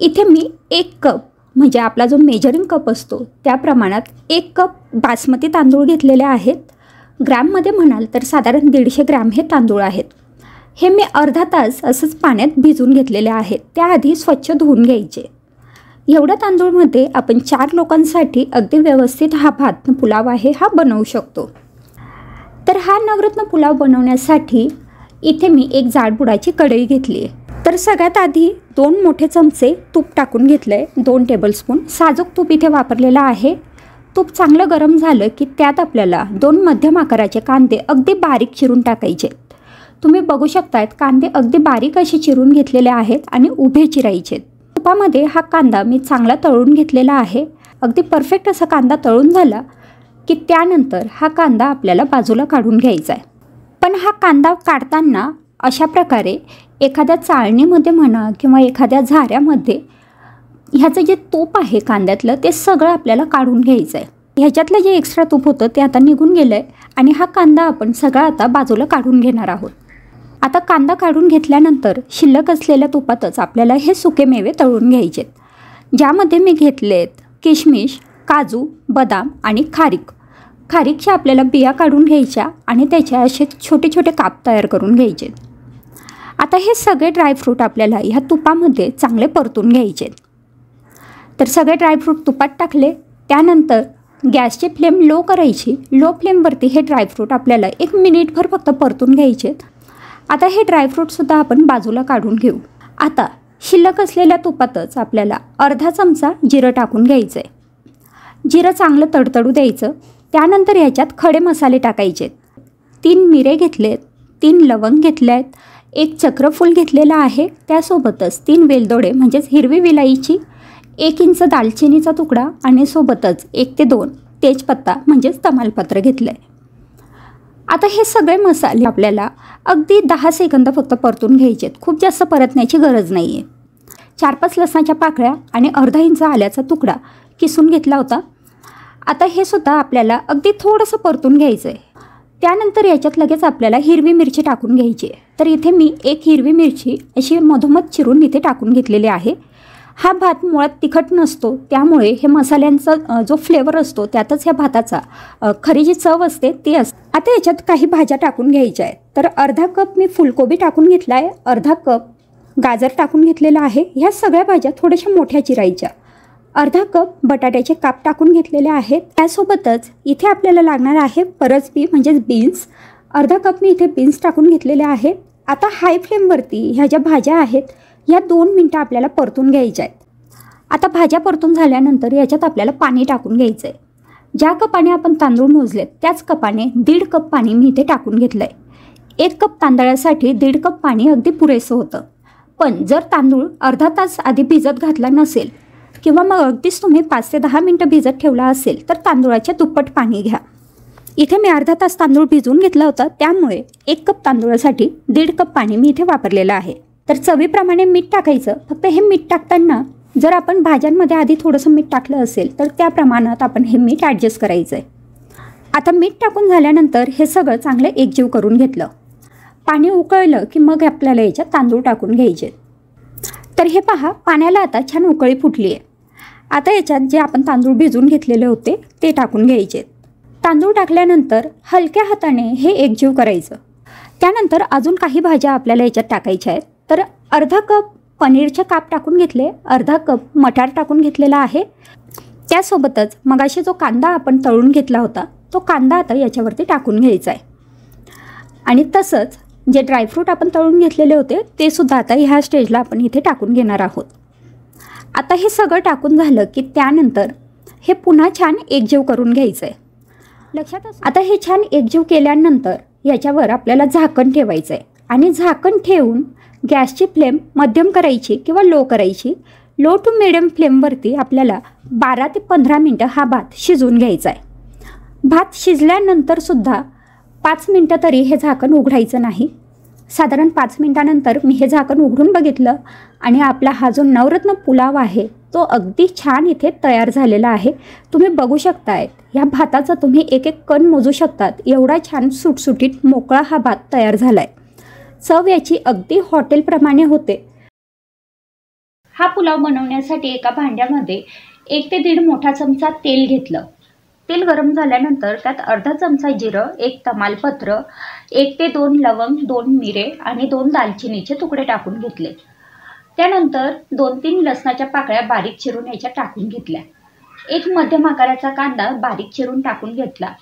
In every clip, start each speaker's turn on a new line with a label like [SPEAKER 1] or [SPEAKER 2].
[SPEAKER 1] इथे मी 1 कप म्हणजे आपला जो मेजरिंग कप असतो त्या प्रमाणात 1 कप बासमती तांदूळ घेतलेले आहेत. ग्रॅममध्ये म्हणाल तर साधारण 150 ग्रॅम हे तांदूळ आहेत. हे मी अर्धा तास असंच पाण्यात भिजवून घेतलेले आहेत. त्याआधी स्वच्छ धुवून घ्यायचे. एवढ्या तांदूळमध्ये आपण 4 लोकांसाठी अगदी व्यवस्थित हा भात पुलाव आहे हा बनवू शकतो. तर हा नवरत्न पुलाव बनवण्यासाठी इथे मी एक जाडबुडाची कढई घेतली आहे. तर सगळ्यात आधी 2 मोठे चमचे तूप टाकून घेतलं आहे. 2 टेबलस्पून साजूक तूप इथे वापरलेलं आहे. तूप चांगलं गरम झालं की त्यात आपल्याला 2 मध्यम आकाराचे कांदे अगदी बारीक चिरून टाकायचे. तुम्ही बघू शकतायत कांदे अगदी बारीक असे चिरून घेतलेले आहेत आणि उभे चिरायचे. तुपामध्ये हा कांदा मी चांगला तळून घेतलेला आहे. अगदी परफेक्ट असा कांदा तळून झाला की त्यानंतर हा कांदा आपल्याला बाजूला काढून घ्यायचा आहे. पण हा कांदा काढताना अशा प्रकारे एखाद्या चाळणीमध्ये म्हणा किंवा एखाद्या झाऱ्यामध्ये ह्याचं जे तूप आहे कांद्यातलं ते सगळं आपल्याला काढून घ्यायचं आहे. ह्याच्यातलं जे एक्स्ट्रा तूप होतं ते आता निघून गेलं आहे आणि हा कांदा आपण सगळा आता बाजूला काढून घेणार आहोत. आता कांदा काढून घेतल्यानंतर शिल्लक असलेल्या तुपातच आपल्याला हे सुके मेवे तळून घ्यायचे आहेत. ज्यामध्ये मी घेतलेत किशमिश, काजू, बदाम आणि खारीक. खारीकच्या आपल्याला बिया काढून घ्यायच्या आणि त्याचे असे छोटे छोटे काप तयार करून घ्यायचे. आता हे सगळे ड्रायफ्रूट आपल्याला ह्या तुपामध्ये चांगले परतून घ्यायचे. तर सगळे ड्रायफ्रूट तुपात टाकले. त्यानंतर गॅसची फ्लेम लो करायची. लो फ्लेमवरती हे ड्रायफ्रूट आपल्याला 1 मिनिटभर फक्त परतून घ्यायचे. आता हे ड्रायफ्रूटसुद्धा आपण बाजूला काढून घेऊ. आता शिल्लक असलेल्या तुपातच आपल्याला अर्धा चमचा जिरं टाकून घ्यायचं आहे. जिरं चांगलं तडतडू द्यायचं. त्यानंतर ह्याच्यात खडे मसाले टाकायचे. 3 मिरे घेतलेत, 3 लवंग घेतले आहेत, 1 चक्रफूल घेतलेला आहे. त्यासोबतच 3 वेलदोडे म्हणजेच हिरवी विलायची, 1 इंच दालचिनीचा तुकडा आणि सोबतच 1 ते 2 तेजपत्ता म्हणजेच तमालपत्र घेतलं आहे. आता हे सगळे मसाले आपल्याला अगदी 10 सेकंद फक्त परतून घ्यायचे आहेत. खूप जास्त परतण्याची गरज नाही आहे. 4-5 लसणाच्या पाकळ्या आणि अर्धा इंच आल्याचा तुकडा किसून घेतला होता. आता हे सुद्धा आपल्याला अगदी थोडंसं परतून घ्यायचं आहे. त्यानंतर याच्यात लगेच आपल्याला हिरवी मिरची टाकून घ्यायची आहे. तर इथे मी 1 हिरवी मिरची अशी मधोमध चिरून इथे टाकून घेतलेली आहे. हा भात मुळात तिखट नसतो त्यामुळे हे मसाल्यांचा जो फ्लेवर असतो त्यातच ह्या भाताचा खरी जी चव असते ती असते. आता याच्यात काही भाज्या टाकून घ्यायच्या आहेत. तर अर्धा कप मी फुलकोबी टाकून घेतला आहे, अर्धा कप गाजर टाकून घेतलेला आहे. ह्या सगळ्या भाज्या थोड्याशा मोठ्या चिरायच्या. अर्धा कप बटाट्याचे काप टाकून घेतलेले आहेत. त्यासोबतच इथे आपल्याला लागणार आहे परसबी म्हणजेच बीन्स. अर्धा कप मी इथे बीन्स टाकून घेतलेले आहेत. आता हाय फ्लेमवरती ह्या ज्या भाज्या आहेत या 2 मिनटं आपल्याला परतून घ्यायच्या आहेत. आता भाज्या परतून झाल्यानंतर याच्यात आपल्याला पाणी टाकून घ्यायचं आहे. ज्या कपाने आपण तांदूळ मोजलेत त्याच कपाने 1.5 कप पाणी मी इथे टाकून घेतलं आहे. 1 कप तांदळासाठी 1.5 कप पाणी अगदी पुरेसं होतं. पण जर तांदूळ अर्धा तास आधी भिजत घातला नसेल किंवा मग अगदीच तुम्ही 5 ते 10 मिनटं भिजत ठेवला असेल तर तांदूळाच्या दुप्पट पाणी घ्या. इथे मी अर्धा तास तांदूळ भिजवून घेतला होता त्यामुळे 1 कप तांदूळासाठी 1.5 कप पाणी मी इथे वापरलेलं आहे. तर चवीप्रमाणे मीठ टाकायचं. फक्त हे मीठ टाकताना जर आपण भाज्यांमध्ये आधी थोडंसं मीठ टाकलं असेल तर त्या प्रमाणात आपण हे मीठ ॲडजस्ट करायचं आहे. आता मीठ टाकून झाल्यानंतर हे सगळं चांगलं एकजीव करून घेतलं. पाणी उकळलं की मग आपल्याला याच्यात तांदूळ टाकून घ्यायचे. तर हे पहा पाण्याला आता छान उकळी फुटली आहे. आता याच्यात जे आपण तांदूळ भिजवून घेतलेले होते ते टाकून घ्यायचे. तांदूळ टाकल्यानंतर हलक्या हाताने हे एकजीव करायचं. त्यानंतर अजून काही भाज्या आपल्याला याच्यात टाकायच्या आहेत. तर अर्धा कप पनीरचे काप टाकून घेतले, अर्धा कप मटार टाकून घेतलेला आहे. त्यासोबतच मगाशी जो कांदा आपण तळून घेतला होता तो कांदा आता याच्यावरती टाकून घ्यायचा आहे. आणि तसंच जे ड्रायफ्रूट आपण तळून घेतलेले होते ते सुद्धा आता ह्या स्टेजला आपण इथे टाकून घेणार आहोत. आता हे सगळं टाकून झालं की त्यानंतर हे पुन्हा छान एकजीव करून घ्यायचं आहे. लक्षात आता हे छान एकजीव केल्यानंतर याच्यावर आपल्याला झाकण ठेवायचं आहे आणि झाकण ठेवून गॅसची फ्लेम मध्यम करायची किंवा लो करायची. लो टू मिडियम फ्लेमवरती आपल्याला 12 ते 15 मिनटं हा भात शिजवून घ्यायचा आहे. भात शिजल्यानंतरसुद्धा 5 मिनटं तरी हे झाकण उघडायचं नाही. साधारण 5 मिनटानंतर मी हे झाकण उघडून बघितलं आणि आपला हा जो नवरत्न पुलाव आहे तो अगदी छान इथे तयार झालेला आहे. तुम्ही बघू शकताय ह्या भाताचा तुम्ही एक एक कण मोजू शकतात. एवढा छान सुटसुटीत मोकळा हा भात तयार झाला आहे. चव याची अगदी हॉटेलप्रमाणे होते. हा पुलाव बनवण्यासाठी एका भांड्यामध्ये 1 ते 1.5 मोठा चमचा तेल घेतलं। तेल गरम झाल्यानंतर त्यात अर्धा चमचा जिरं, 1 तमालपत्र, 1 ते 2 लवंग, 2 मिरे आणि 2 दालचिनीचे तुकडे टाकून घेतले। त्यानंतर 2-3 लसणाच्या पाकळ्या बारीक चिरून याच्यात टाकून घेतल्या। एक मध्यम आकाराचा कांदा बारीक चिरून टाकून घेतला।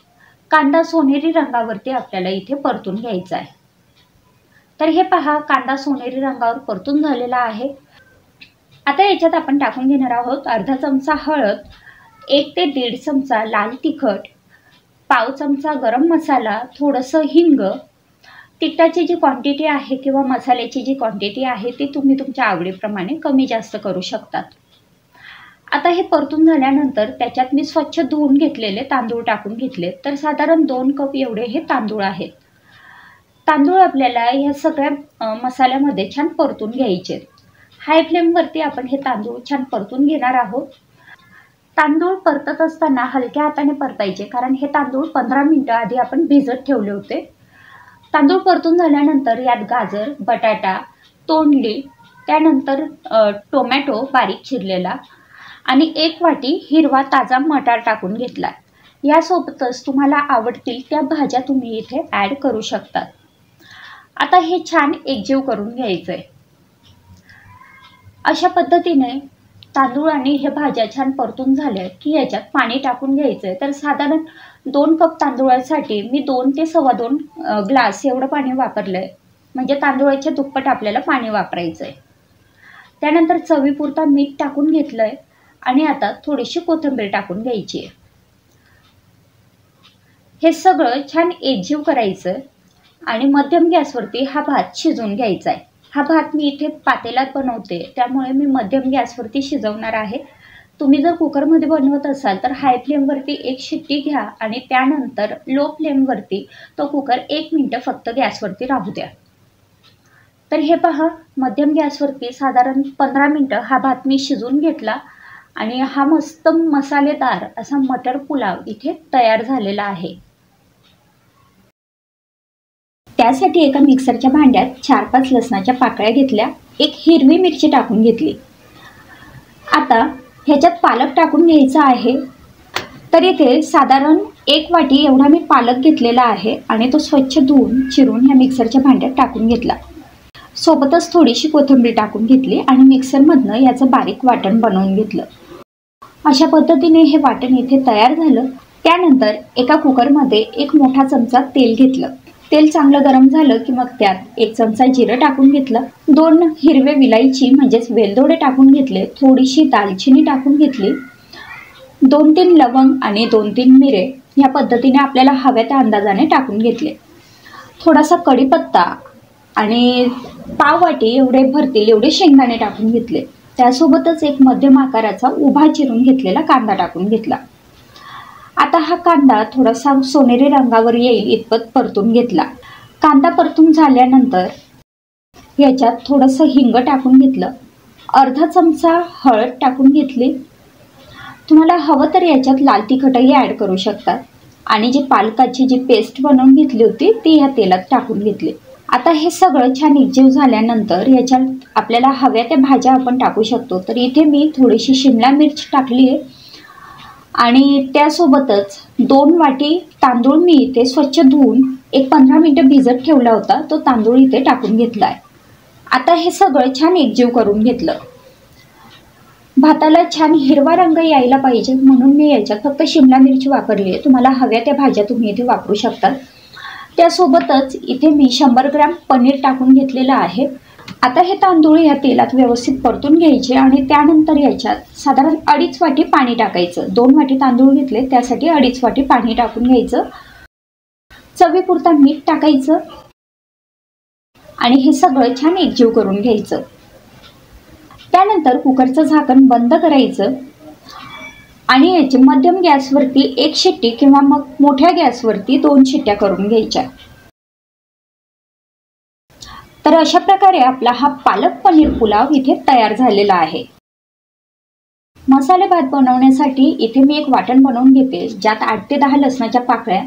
[SPEAKER 1] कांदा सोनेरी रंगावरती आपल्याला इथे परतून घ्यायचा आहे। तर हे पहा, कांदा सोनेरी रंगावर परतून झालेला आहे। आता याच्यात आपण टाकून घेणार आहोत अर्धा चमचा हळद, 1 ते 1.5 चमचा लाल तिखट, पाव चमचा गरम मसाला, थोडंसं हिंग। तिखटाची जी क्वांटिटी आहे किंवा मसाल्याची जी क्वांटिटी आहे ती तुम्ही तुमच्या आवडीप्रमाणे कमी जास्त करू शकतात। आता हे परतून झाल्यानंतर त्याच्यात मी स्वच्छ धुवून घेतलेले तांदूळ टाकून घेतले। तर साधारण 2 कप एवढे हे तांदूळ आहेत। तांदूळ आपल्याला ह्या सगळ्या मसाल्यामध्ये छान परतून घ्यायचे। हाय फ्लेमवरती आपण हे तांदूळ छान परतून घेणार आहोत। तांदूळ परतत असताना हलक्या हाताने परतायचे, कारण हे तांदूळ 15 मिनिटं आधी आपण भिजत ठेवले होते। तांदूळ परतून झाल्यानंतर यात गाजर, बटाटा, तोंडली, त्यानंतर टोमॅटो बारीक चिरलेला आणि 1 वाटी हिरवा ताजा मटार टाकून घेतला। यासोबतच तुम्हाला आवडतील त्या भाज्या तुम्ही इथे ॲड करू शकतात। आता हे छान एकजीव करून घ्यायचंय। अशा पद्धतीने तांदूळ आणि हे भाज्या छान परतून झाल्या की याच्यात पाणी टाकून घ्यायचंय। तर साधारण 2 कप तांदूळासाठी मी 2 ते 2.25 ग्लास एवढं पाणी वापरलंय, म्हणजे तांदूळाच्या दुप्पट आपल्याला पाणी वापरायचंय। त्यानंतर चवीपुरता मीठ टाकून घेतलंय आणि आता थोडीशी कोथिंबीर टाकून घ्यायची आहे। हे सगळं छान एकजीव करायचं आणि मध्यम गॅसवरती हा भात शिजवून घ्यायचा आहे। हा भात मी इथे पातेल्यात बनवते, त्यामुळे मी मध्यम गॅसवरती शिजवणार आहे। तुम्ही जर कुकरमध्ये बनवत असाल तर हाय फ्लेमवरती 1 शिट्टी घ्या आणि त्यानंतर लो फ्लेमवरती तो कुकर 1 मिनिट फक्त गॅसवरती राहू द्या। तर हे पहा, मध्यम गॅसवरती साधारण 15 मिनिटं हा भात मी शिजवून घेतला आणि हा मस्त मसालेदार असा मटर पुलाव इथे तयार झालेला आहे। त्यासाठी एका मिक्सरच्या भांड्यात 4-5 लसणाच्या पाकळ्या घेतल्या, 1 हिरवी मिरची टाकून घेतली। आता ह्याच्यात पालक टाकून घ्यायचा आहे। तर इथे साधारण 1 वाटी एवढा मी पालक घेतलेला आहे आणि तो स्वच्छ धुवून चिरून ह्या मिक्सरच्या भांड्यात टाकून घेतला। सोबतच थोडीशी कोथिंबीर टाकून घेतली आणि मिक्सरमधनं याचं बारीक वाटण बनवून घेतलं। अशा पद्धतीने हे वाटण इथे तयार झालं। त्यानंतर एका कुकरमध्ये 1 मोठा चमचा तेल घेतलं। तेल चांगलं गरम झालं की मग त्यात 1 चमचा जिरं टाकून घेतलं, 2 हिरवे विलायची म्हणजेच वेलदोडे टाकून घेतले, थोडीशी दालचिनी टाकून घेतली, 2-3 लवंग आणि 2-3 मिरे या पद्धतीने आपल्याला हव्या त्या अंदाजाने टाकून घेतले। थोडासा कढीपत्ता आणि पाव वाटी एवढे भरतील एवढे शेंगदाणे टाकून घेतले। त्यासोबतच 1 मध्यम आकाराचा उभा चिरून घेतलेला कांदा टाकून घेतला। आता हा कांदा थोडासा सोनेरी रंगावर येईल इतपत परतून घेतला। कांदा परतून झाल्यानंतर याच्यात थोडंसं हिंग टाकून घेतलं, अर्धा चमचा हळद टाकून घेतली। तुम्हाला हवं तर याच्यात लाल तिखटही ॲड करू शकतात आणि जी पालकाची जी पेस्ट बनवून घेतली होती ती ह्या तेलात टाकून घेतली। आता हे सगळं छान एकजीव झाल्यानंतर याच्यात आपल्याला हव्या त्या भाज्या आपण टाकू शकतो। तर इथे मी थोडीशी शिमला मिर्च टाकली आहे आणि त्यासोबतच 2 वाटी तांदूळ मी इथे स्वच्छ धुवून 15 मिनिटं भिजत ठेवला होता, तो तांदूळ इथे टाकून घेतला आहे। आता हे सगळं छान एकजीव करून घेतलं। भाताला छान हिरवा रंग यायला पाहिजे म्हणून मी याच्यात फक्त शिमला मिरची वापरली आहे। तुम्हाला हव्या त्या भाज्या तुम्ही इथे वापरू शकता। त्यासोबतच इथे मी 100 ग्रॅम पनीर टाकून घेतलेलं आहे। आता हे तांदूळ या तेलात व्यवस्थित परतून घ्यायचे आणि त्यानंतर याच्यात साधारण 2.5 वाटी पाणी टाकायचं। 2 वाटी तांदूळ घेतले त्यासाठी 2.5 वाटी पाणी टाकून घ्यायचं। चवीपुरता मीठ टाकायचं आणि हे सगळं छान एकजीव करून घ्यायचं। त्यानंतर कुकरचं झाकण बंद करायचं आणि याची मध्यम गॅसवरती 1 शिट्टी किंवा मग मोठ्या गॅसवरती 2 शिट्ट्या करून घ्यायच्या। तर अशा प्रकारे आपला हा पालक पनीर पुलाव इथे तयार झालेला आहे। मसाले भात बनवण्यासाठी इथे मी एक वाटण बनवून घेते, ज्यात 8 ते 10 लसणाच्या पाकळ्या,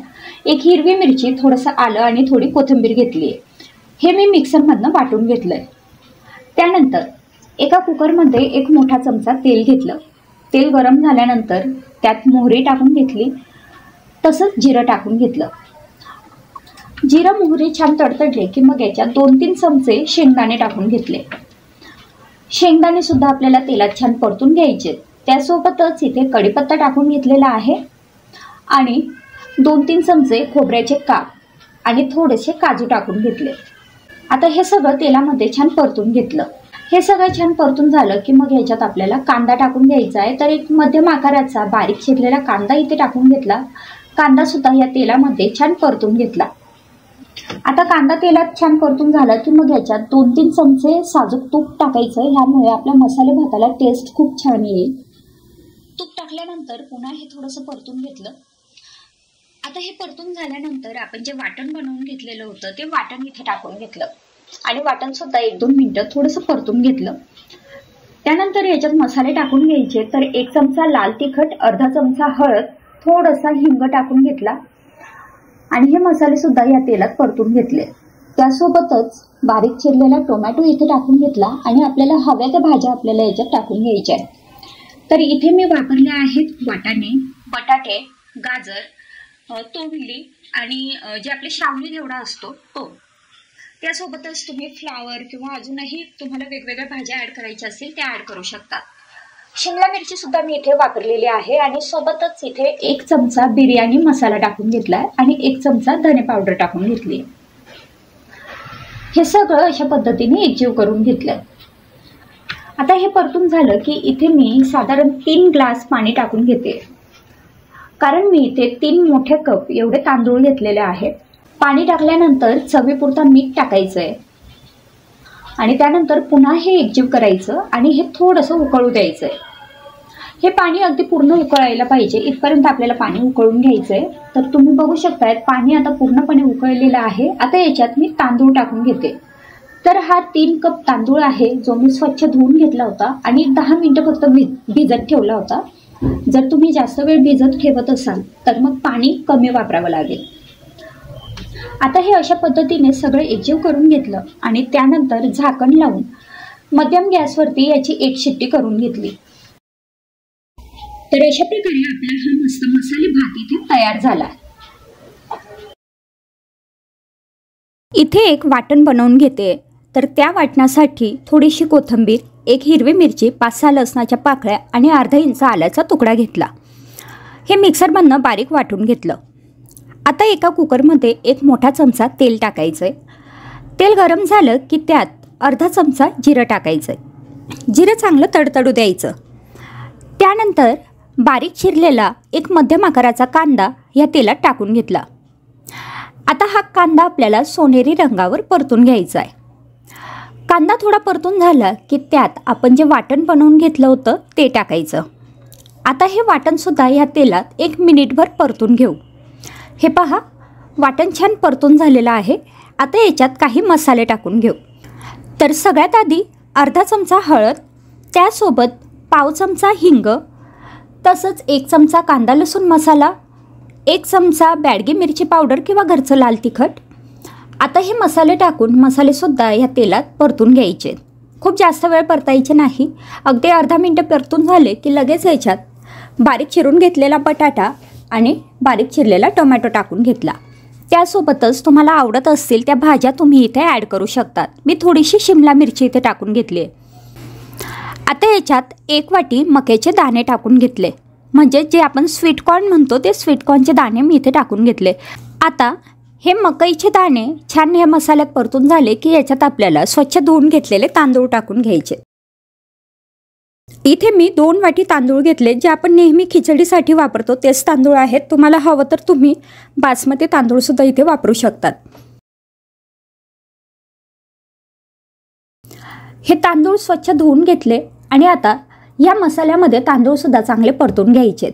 [SPEAKER 1] 1 हिरवी मिरची, थोडंसं आलं आणि थोडी कोथिंबीर घेतली आहे। हे मी मिक्सरमधनं वाटून घेतलंय। त्यानंतर एका कुकरमध्ये एक मोठा चमचा तेल घेतलं. तेल गरम झाल्यानंतर त्यात मोहरी टाकून घेतली, तसंच जिरं टाकून घेतलं. जिरं मोहरी छान तडतडले की मग याच्यात 2-3 चमचे शेंगदाणे टाकून घेतले. शेंगदाणे सुद्धा आपल्याला तेलात छान परतून घ्यायचे. त्यासोबतच इथे कढीपत्ता टाकून घेतलेला आहे आणि 2-3 चमचे खोबऱ्याचे काप आणि थोडेसे काजू टाकून घेतले. आता हे सगळं तेलामध्ये छान परतून घेतलं. हे सगळं छान परतून झालं की मग ह्याच्यात आपल्याला कांदा टाकून घ्यायचा आहे. तर एक मध्यम आकाराचा बारीक चिरलेला कांदा इथे टाकून घेतला. कांदा सुद्धा या तेलामध्ये छान परतून घेतला. आता कांदा तेलात छान परतून झाला की मग ह्याच्यात 2-3 चमचे साजूक तूप टाकायचं. ह्यामुळे आपल्या मसाले भाताला टेस्ट खूप छान येईल. तूप टाकल्यानंतर पुन्हा हे थोडंसं परतून घेतलं. आता हे परतून झाल्यानंतर आपण जे वाटण बनवून घेतलेलं होतं ते वाटण इथे टाकून घेतलं आणि वाटण सुद्धा 1-2 मिनिटं थोडंसं परतून घेतलं. त्यानंतर याच्यात मसाले टाकून घ्यायचे. तर 1 चमचा लाल तिखट, अर्धा चमचा हळद, थोडासा हिंग टाकून घेतला आणि हे मसाले सुद्धा या तेलात परतून घेतले. त्यासोबतच बारीक चिरलेला टोमॅटो इथे टाकून घेतला आणि आपल्याला हव्या त्या भाज्या आपल्याला याच्यात टाकून घ्यायच्या आहेत. तर इथे मी वापरले आहेत वाटाणे, बटाटे, गाजर, तोंडली आणि जे आपले श्रावणी घेवडा असतो तो. त्यासोबतच तुम्ही फ्लावर किंवा अजूनही तुम्हाला वेगवेगळ्या भाज्या ॲड करायच्या असतील त्या ॲड करू शकता. शिमला मिरची सुद्धा मी इथे वापरलेली आहे आणि सोबतच इथे 1 चमचा बिर्याणी मसाला टाकून घेतलाय आणि 1 चमचा धने पावडर टाकून घेतली. हे सगळं अशा पद्धतीने एकजीव करून घेतलंय. आता हे परतून झालं की इथे मी साधारण 3 ग्लास पाणी टाकून घेते, कारण मी इथे 3 मोठे कप एवढे तांदूळ घेतलेले आहेत. पाणी टाकल्यानंतर चवीपुरता मीठ टाकायचंय आणि त्यानंतर पुन्हा हे एकजीव करायचं आणि हे थोडंसं उकळू द्यायचंय. हे पाणी अगदी पूर्ण उकळायला पाहिजे, इथपर्यंत आपल्याला पाणी उकळून घ्यायचंय. तर तुम्ही बघू शकताय पाणी आता पूर्णपणे उकळलेलं आहे. आता याच्यात मी तांदूळ टाकून घेते. तर हा 3 कप तांदूळ आहे जो मी स्वच्छ धुवून घेतला होता आणि 10 मिनिटं फक्त भिजत ठेवला होता. जर तुम्ही जास्त वेळ भिजत ठेवत असाल तर मग पाणी कमी वापरावं लागेल. आता हे अशा पद्धतीने सगळं एकजीव करून घेतलं आणि त्यानंतर झाकण लावून मध्यम गॅसवरती याची 1 शिट्टी करून घेतली. तर अशा प्रकारे आपला हा मस्त मसाले भात इथे तयार झाला. इथे एक वाटण बनवून घेते. तर त्या वाटणासाठी थोडीशी कोथिंबीर, 1 हिरवी मिरची, 5-6 लसणाच्या पाकळ्या आणि अर्धा इंच आल्याचा तुकडा घेतला. हे मिक्सरमधनं बारीक वाटून घेतलं. आता एका कुकरमध्ये 1 मोठा चमचा तेल टाकायचं. तेल गरम झालं की त्यात अर्धा चमचा जिरं टाकायचं. जिरं चांगलं तडतडू द्यायचं. त्यानंतर बारीक चिरलेला 1 मध्यम आकाराचा कांदा या तेलात टाकून घेतला. आता हा कांदा आपल्याला सोनेरी रंगावर परतून घ्यायचा आहे. कांदा थोडा परतून झाला की त्यात आपण जे वाटण बनवून घेतलं होतं ते टाकायचं. आता हे वाटणसुद्धा ह्या तेलात 1 मिनिटभर परतून घेऊ. हे पहा, वाटण छान परतून झालेलं आहे. आता याच्यात काही मसाले टाकून घेऊ. तर सगळ्यात आधी अर्धा चमचा हळद, त्यासोबत पाव चमचा हिंग, तसंच 1 चमचा कांदा लसूण मसाला, 1 चमचा बॅडगी मिरची पावडर किंवा घरचं लाल तिखट. आता हे मसाले टाकून मसालेसुद्धा ह्या तेलात परतून घ्यायचे. खूप जास्त वेळ परतायचे नाही. अगदी अर्धा मिनटं परतून झाले की लगेच याच्यात बारीक चिरून घेतलेला बटाटा आणि बारीक चिरलेला टोमॅटो टाकून घेतला. त्यासोबतच तुम्हाला आवडत असतील त्या भाज्या तुम्ही इथे ॲड करू शकतात. मी थोडीशी शिमला मिरची इथे टाकून घेतली आहे. आता याच्यात 1 वाटी मक्याचे दाणे टाकून घेतले, म्हणजे जे आपण स्वीटकॉर्न म्हणतो ते स्वीटकॉर्नचे दाणे मी इथे टाकून घेतले. आता हे मकईचे दाणे छान ह्या मसाल्यात परतून झाले की याच्यात आपल्याला स्वच्छ धुवून घेतलेले तांदूळ टाकून घ्यायचे. इथे मी 2 वाटी तांदूळ घेतले, जे आपण नेहमी खिचडीसाठी वापरतो तेच तांदूळ आहेत. तुम्हाला हवं तर तुम्ही बासमती तांदूळसुद्धा इथे वापरू शकतात. हे तांदूळ स्वच्छ धुवून घेतले आणि आता या मसाल्यामध्ये तांदूळसुद्धा चांगले परतून घ्यायचे.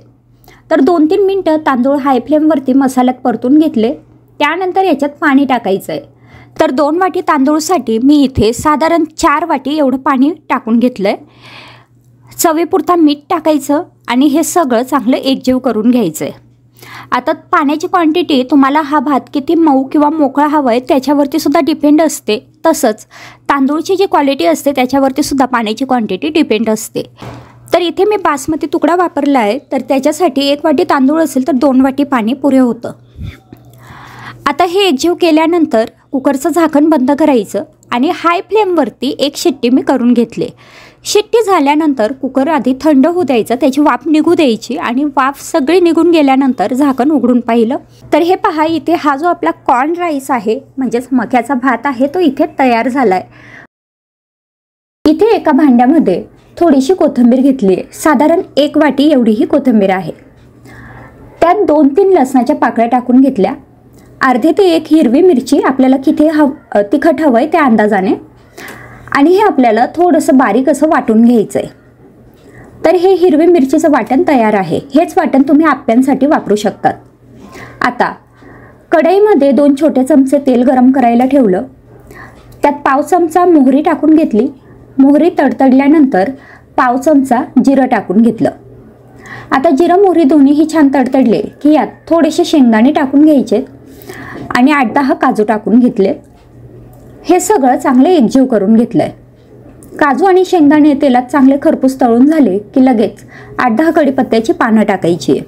[SPEAKER 1] तर 2-3 मिनटं तांदूळ हाय फ्लेमवरती मसाल्यात परतून घेतले. त्यानंतर याच्यात पाणी टाकायचं आहे. तर 2 वाटी तांदूळसाठी मी इथे साधारण 4 वाटी एवढं पाणी टाकून घेतलं आहे. चवीपुरता मीठ टाकायचं आणि हे सगळं चांगलं एकजीव करून घ्यायचं आहे. आता पाण्याची क्वांटिटी तुम्हाला हा भात किती मऊ किंवा मोकळा हवा आहे त्याच्यावरती सुद्धा डिपेंड असते. तसंच तांदूळची जी क्वालिटी असते त्याच्यावरती सुद्धा पाण्याची क्वांटिटी डिपेंड असते। तर इथे मी बासमती तुकडा वापरला आहे, तर त्याच्यासाठी 1 वाटी तांदूळ असेल तर 2 वाटी पाणी पुरे होतं। आता हे एकजीव केल्यानंतर कुकरचं झाकण बंद करायचं आणि हाय फ्लेमवरती 1 शिट्टी मी करून घेतली। शिट्टी झाल्यानंतर कुकर आधी थंड होऊ द्यायचं, त्याची वाफ निघू द्यायची आणि वाफ सगळी निघून गेल्यानंतर झाकण उघडून पाहिलं तर हे पहा, इथे हा जो आपला कॉर्न राईस आहे म्हणजेच मक्याचा भात आहे तो इथे तयार झाला आहे। इथे एका भांड्यामध्ये थोडीशी कोथिंबीर घेतली आहे, साधारण 1 वाटी एवढी ही कोथिंबीर आहे। त्यात 2-3 लसणाच्या पाकळ्या टाकून घेतल्या, अर्धे ते 1 हिरवी मिरची, आपल्याला किती तिखट हवं आहे त्या अंदाजाने, आणि हे आपल्याला थोडंसं बारीक असं वाटून घ्यायचं आहे। तर हे हिरवी मिरचीचं वाटण तयार आहे। हेच वाटण तुम्ही आप्यांसाठी वापरू शकतात। आता कढईमध्ये 2 छोटे चमचे तेल गरम करायला ठेवलं, त्यात पाव चमचा मोहरी टाकून घेतली। मोहरी तडतडल्यानंतर पाव चमचा जिरं टाकून घेतलं। आता जिरं मोहरी दोन्हीही छान तडतडले की यात थोडेसे शेंगदाणे टाकून घ्यायचे आणि 8-10 काजू टाकून घेतले। हे सगळं चांगले एकजीव करून घेतलंय। काजू आणि शेंगदाणे तेलात चांगले खरपूस तळून झाले की लगेच 8-10 कढीपत्त्याची पानं टाकायची।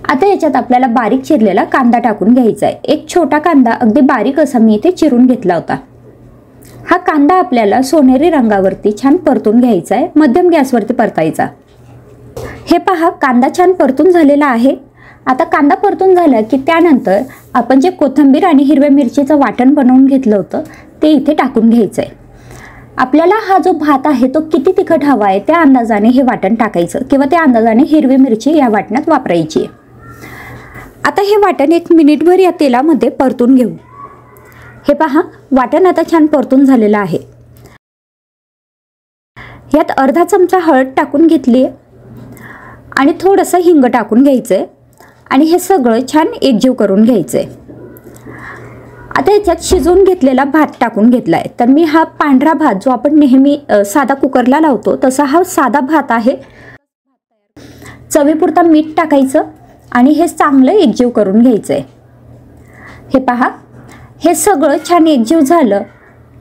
[SPEAKER 1] आता याच्यात आपल्याला बारीक चिरलेला कांदा टाकून घ्यायचा आहे। एक छोटा कांदा अगदी बारीक असा मी इथे चिरून घेतला होता। हा कांदा आपल्याला सोनेरी रंगावरती छान परतून घ्यायचा आहे, मध्यम गॅसवरती परतायचा। हे पहा, कांदा छान परतून झालेला आहे। आता कांदा परतून झाला की त्यानंतर आपण जे कोथिंबीर आणि हिरव्या मिरचीचं वाटण बनवून घेतलं होतं ते इथे टाकून घ्यायचं आहे। आपल्याला हा जो भात आहे तो किती तिखट हवा आहे त्या अंदाजाने हे वाटण टाकायचं किंवा त्या अंदाजाने हिरवी मिरची या वाटणात वापरायची। आता हे वाटण 1 मिनिटभर या तेलामध्ये परतून घेऊ। हे पहा, वाटण आता छान परतून झालेलं आहे। यात अर्धा चमचा हळद टाकून घेतली आहे आणि थोडंसं हिंग टाकून घ्यायचंय आणि हे सगळं छान एकजीव करून घ्यायचंय। आता याच्यात शिजवून घेतलेला भात टाकून घेतलाय। तर मी हा पांढरा भात जो आपण नेहमी साधा कुकरला लावतो तसा हा साधा भात आहे। चवीपुरता मीठ टाकायचं आणि हे चांगलं एकजीव करून घ्यायचंय। हे पहा, हे सगळं छान एकजीव झालं,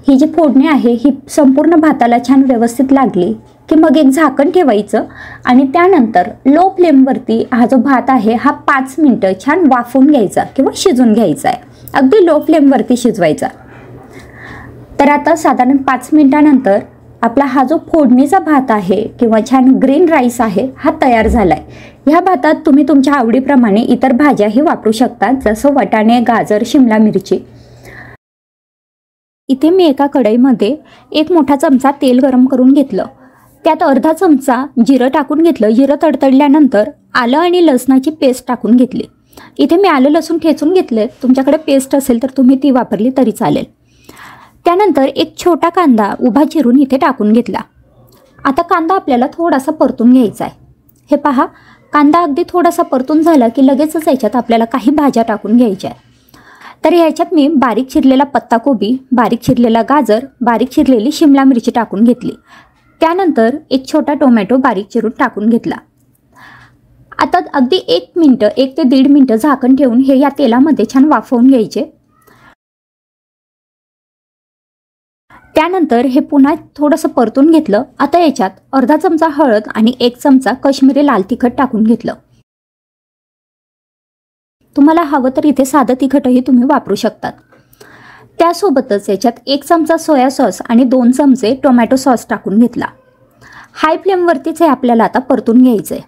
[SPEAKER 1] ही जी फोडणी आहे ही संपूर्ण भाताला छान व्यवस्थित लागली की मग एक झाकण ठेवायचं आणि त्यानंतर लो फ्लेमवरती हा जो भात आहे हा 5 मिनिटं छान वाफवून घ्यायचा किंवा शिजून घ्यायचा आहे। अगदी लो फ्लेमवरती शिजवायचा। तर आता साधारण 5 मिनिटानंतर आपला हा जो फोडणीचा भात आहे किंवा छान ग्रीन राईस आहे हा तयार झालाय। ह्या भातात तुम्ही तुमच्या आवडीप्रमाणे इतर भाज्याही वापरू शकता, जसं वाटाणे, गाजर, शिमला मिरची। इथे मी एका कढईमध्ये 1 मोठा चमचा तेल गरम करून घेतलं, त्यात अर्धा चमचा जिरं टाकून घेतलं। जिरं तडतडल्यानंतर आलं आणि लसणाची पेस्ट टाकून घेतली। इथे मी आलं लसूण ठेचून घेतले, तुमच्याकडे पेस्ट असेल तर तुम्ही ती वापरली तरी चालेल। त्यानंतर 1 छोटा कांदा उभा चिरून इथे टाकून घेतला। आता कांदा आपल्याला थोडासा परतून घ्यायचा आहे। हे पहा, कांदा अगदी थोडासा परतून झाला की लगेचच याच्यात आपल्याला काही भाज्या टाकून घ्यायच्या आहेत। तर याच्यात मी बारीक चिरलेला पत्ताकोबी, बारीक चिरलेला गाजर, बारीक चिरलेली शिमला मिरची टाकून घेतली। त्यानंतर 1 छोटा टोमॅटो बारीक चिरून टाकून घेतला। आता अगदी 1 मिनिट, 1 ते 1.5 मिनिटं झाकण ठेवून हे या तेलामध्ये छान वाफवून घ्यायचे। त्यानंतर हे पुन्हा थोडंसं परतून घेतलं। आता याच्यात अर्धा चमचा हळद आणि 1 चमचा काश्मीरी लाल तिखट टाकून घेतलं। तुम्हाला हवं तर इथे साधं तिखटही तुम्ही वापरू शकतात। त्यासोबतच याच्यात 1 चमचा सोया सॉस आणि 2 चमचे टोमॅटो सॉस टाकून घेतला। हाय फ्लेमवरतीच हे आपल्याला आता परतून घ्यायचं आहे।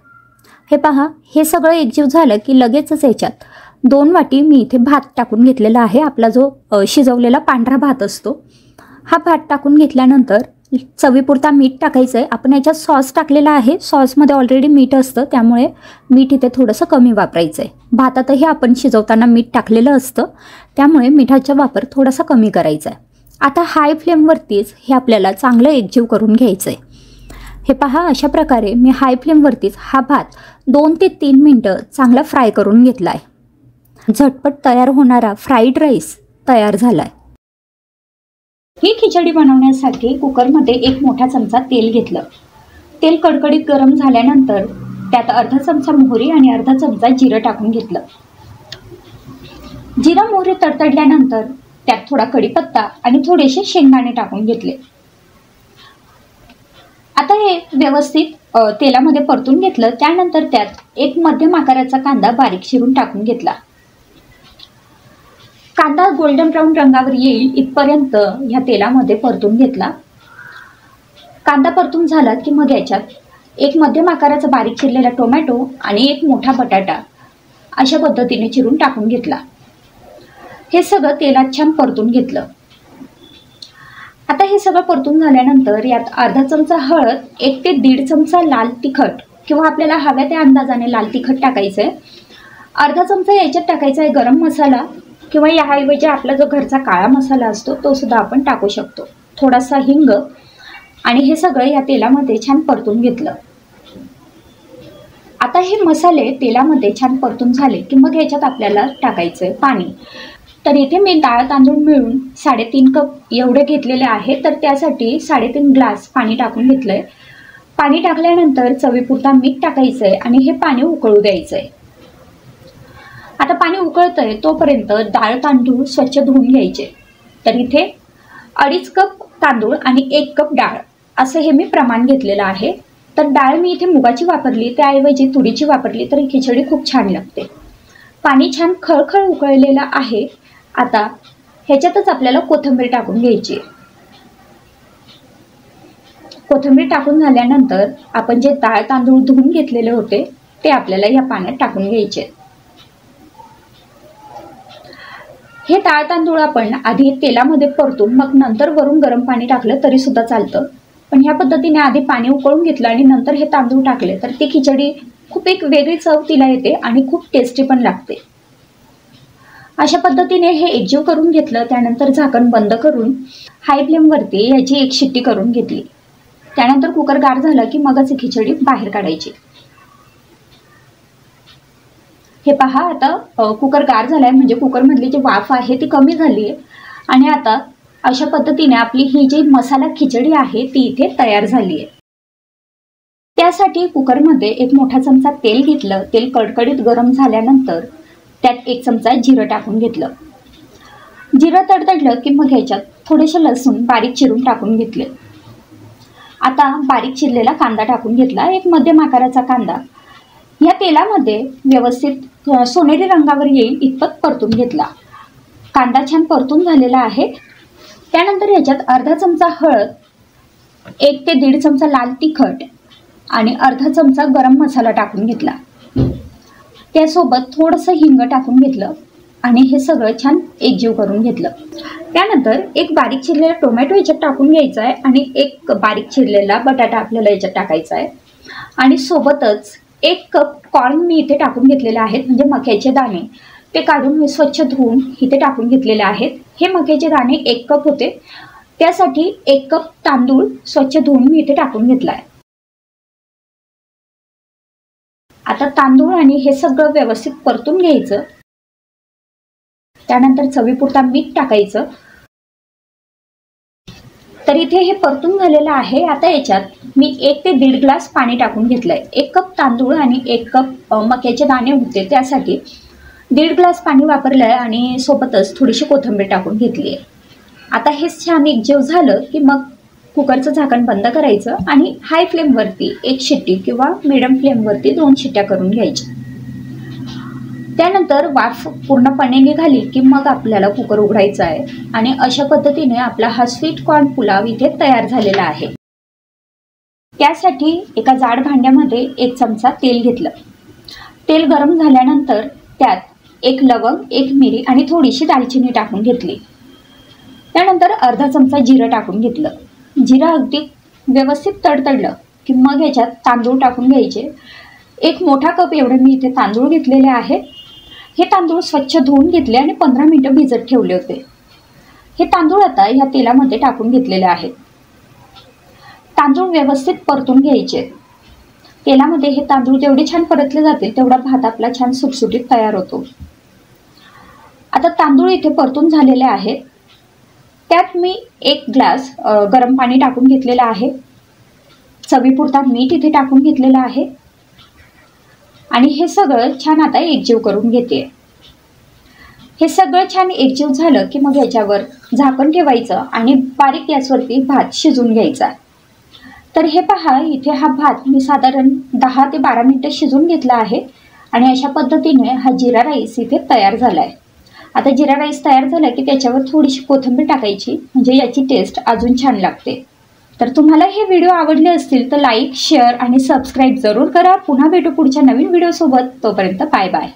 [SPEAKER 1] हे पहा, हे सगळं एकजीव झालं की लगेचच याच्यात 2 वाटी मी इथे भात टाकून घेतलेला आहे। आपला जो शिजवलेला पांढरा भात असतो हा भात टाकून घेतल्यानंतर चवीपुरता मीठ टाकायचं आहे। आपण याच्यात सॉस टाकलेला आहे, सॉसमध्ये ऑलरेडी मीठ असतं त्यामुळे मीठ इथे थोडंसं कमी वापरायचं आहे। भातातही आपण शिजवताना मीठ टाकलेलं असतं त्यामुळे मिठाचा वापर थोडासा कमी करायचा आहे। आता हाय फ्लेमवरतीच हे आपल्याला चांगलं एकजीव करून घ्यायचं आहे। हे पहा, अशा प्रकारे मी हाय फ्लेमवरतीच हा भात 2 ते 3 मिनिटं चांगला फ्राय करून घेतला आहे। झटपट तयार होणारा फ्राईड राईस तयार झाला आहे। ही खिचडी बनवण्यासाठी कुकरमध्ये 1 मोठा चमचा तेल घेतलं। तेल कडकडीत गरम झाल्यानंतर त्यात अर्धा चमचा मोहरी आणि अर्धा चमचा जिरं टाकून घेतलं। जिरं मोहरी तडतडल्यानंतर त्यात थोडा कढीपत्ता आणि थोडेसे शेंगदाणे टाकून घेतले. आता हे व्यवस्थित तेलामध्ये परतून घेतलं. त्यानंतर त्यात एक मध्यम आकाराचा कांदा बारीक चिरून टाकून घेतला. कांदा गोल्डन ब्राऊन रंगावर येईल इथपर्यंत ह्या तेलामध्ये परतून घेतला. कांदा परतून झाला की मग याच्यात एक मध्यम आकाराचा बारीक चिरलेला टोमॅटो आणि एक मोठा बटाटा अशा पद्धतीने चिरून टाकून घेतला. हे सगळं तेलात छान परतून घेतलं. आता हे सगळं परतून झाल्यानंतर यात अर्धा चमचा हळद, 1 ते 1.5 चमचा लाल तिखट किंवा आपल्याला हव्या त्या अंदाजाने लाल तिखट टाकायचं आहे. अर्धा चमचा याच्यात टाकायचा आहे गरम मसाला किंवा याऐवजी आपला जो घरचा काळा मसाला असतो तो सुद्धा आपण टाकू शकतो. थोडासा हिंग आणि हे सगळं या तेलामध्ये छान परतून घेतलं. आता हे मसाले तेलामध्ये छान परतून झाले की मग याच्यात आपल्याला टाकायचं आहे पाणी. तर इथे मी डाळ तांदूळ मिळून 3.5 कप एवढे घेतलेले आहे. तर त्यासाठी 3.5 ग्लास पाणी टाकून घेतलं आहे. पाणी टाकल्यानंतर चवीपुरता मीठ टाकायचं आहे आणि हे पाणी उकळू द्यायचं आहे. आता पाणी उकळतंय तोपर्यंत डाळ तांदूळ स्वच्छ धुवून घ्यायचे. तर इथे 2.5 कप तांदूळ आणि 1 कप डाळ असं हे मी प्रमाण घेतलेलं आहे. तर डाळ मी इथे मुगाची वापरली, त्याऐवजी तुरीची वापरली तर ही खिचडी खूप छान लागते. पाणी छान खळखळ उकळलेलं आहे. आता ह्याच्यातच आपल्याला कोथिंबीर टाकून घ्यायची. कोथिंबीर टाकून झाल्यानंतर आपण जे डाळ तांदूळ धुवून घेतलेले होते ते आपल्याला या पाण्यात टाकून घ्यायचे. हे डाळ तांदूळ आपण आधी तेलामध्ये परतून मग नंतर वरून गरम पाणी टाकलं तरी सुद्धा चालतं. पण ह्या पद्धतीने आधी पाणी उकळून घेतलं आणि नंतर हे तांदूळ टाकले तर ती खिचडी खूप एक वेगळी चव तिला येते आणि खूप टेस्टी पण लागते. अशा पद्धतीने हे एकजीव करून घेतलं. त्यानंतर झाकण बंद करून हाय फ्लेमवरती याची एक शिट्टी करून घेतली. त्यानंतर कुकर गार झाला की मगच ही खिचडी बाहेर काढायची. हे पहा, आता कुकर गार झालाय म्हणजे कुकरमधली जी वाफ आहे ती कमी झाली आहे. आणि आता अशा पद्धतीने आपली ही जी मसाला खिचडी आहे ती इथे तयार झाली आहे. त्यासाठी कुकरमध्ये एक मोठा चमचा तेल घेतलं. तेल कडकडीत गरम झाल्यानंतर त्यात 1 चमचा जिरं टाकून घेतलं. जिरं तडतडलं की मग ह्याच्यात थोडेसे लसूण बारीक चिरून टाकून घेतले. आता बारीक चिरलेला कांदा टाकून घेतला. एक मध्यम आकाराचा कांदा या तेलामध्ये व्यवस्थित सोनेरी रंगावर येईल इतपत परतून घेतला. कांदा छान परतून झालेला आहे. त्यानंतर ह्याच्यात अर्धा चमचा हळद, 1 ते 1.5 चमचा लाल तिखट आणि अर्धा चमचा गरम मसाला टाकून घेतला. त्यासोबत थोडंसं हिंग टाकून घेतलं आणि हे सगळं छान एकजीव करून घेतलं. त्यानंतर एक बारीक चिरलेला टोमॅटो याच्यात टाकून घ्यायचा आहे आणि एक बारीक चिरलेला बटाटा आपल्याला याच्यात टाकायचा आहे. आणि सोबतच 1 कप कॉर्न मी इथे टाकून घेतलेले आहेत, म्हणजे मक्याचे दाणे. ते काढून मी स्वच्छ धुवून इथे टाकून घेतलेले आहेत. हे मक्याचे दाणे 1 कप होते, त्यासाठी 1 कप तांदूळ स्वच्छ धुवून मी इथे टाकून घेतला आहे. आता तांदूळ आणि हे सगळं व्यवस्थित परतून घ्यायचं. त्यानंतर चवीपुरता मीठ टाकायचं. तर इथे हे परतून झालेलं आहे. आता याच्यात मी 1 ते 1.5 ग्लास पाणी टाकून घेतलंय. 1 कप तांदूळ आणि 1 कप मक्याचे दाणे होते, त्यासाठी 1.5 ग्लास पाणी वापरलंय आणि सोबतच थोडीशी कोथिंबीर टाकून घेतली आहे. आता हे छान एकजीव झालं की मग कुकरचं झाकण बंद करायचं आणि हाय फ्लेमवरती 1 शिट्टी किंवा मिडियम फ्लेमवरती 2 शिट्ट्या करून घ्यायच्या. त्यानंतर वाफ पूर्णपणे निघाली की मग आपल्याला कुकर उघडायचा आहे. आणि अशा पद्धतीने आपला हा स्वीट कॉर्न पुलाव इथे तयार झालेला आहे. त्यासाठी एका जाड भांड्यामध्ये 1 चमचा तेल घेतलं. तेल गरम झाल्यानंतर त्यात 1 लवंग, 1 मिरी आणि थोडीशी दालचिनी टाकून घेतली. त्यानंतर अर्धा चमचा जिरं टाकून घेतलं. जिरं अगदी व्यवस्थित तडतडलं की मग याच्यात तांदूळ टाकून घ्यायचे. 1 मोठा कप एवढे मी इथे तांदूळ घेतलेले आहेत. हे तांदूळ स्वच्छ धुवून घेतले आणि 15 मिनिटं भिजत ठेवले होते. हे तांदूळ आता ह्या तेलामध्ये टाकून घेतलेले आहेत. तांदूळ व्यवस्थित परतून घ्यायचे. तेलामध्ये हे तांदूळ जेवढे छान परतले जातील तेवढा भात आपला छान सुटसुटीत तयार होतो. आता तांदूळ इथे परतून झालेले आहेत. त्यात मी 1 ग्लास गरम पाणी टाकून घेतलेलं आहे. चवीपुरता मीठ इथे टाकून घेतलेलं आहे आणि हे सगळं छान आता एकजीव करून घेते. हे सगळं छान एकजीव झालं की मग याच्यावर झाकण ठेवायचं आणि बारीक गॅसवरती भात शिजवून घ्यायचा। तर हे पहा, इथे हा भात मी साधारण 10 ते 12 मिनिटं शिजवून घेतला आहे आणि अशा पद्धतीने हा जिरा राईस इथे तयार झाला आहे। आता जिरा राईस तयार झाला की त्याच्यावर थोडीशी कोथिंबीर टाकायची, म्हणजे याची टेस्ट अजून छान लागते। तर तुम्हाला हे व्हिडिओ आवडले असतील तर लाईक, शेअर आणि सबस्क्राईब जरूर करा। पुन्हा भेटू पुढच्या नवीन व्हिडिओसोबत। तोपर्यंत बाय बाय।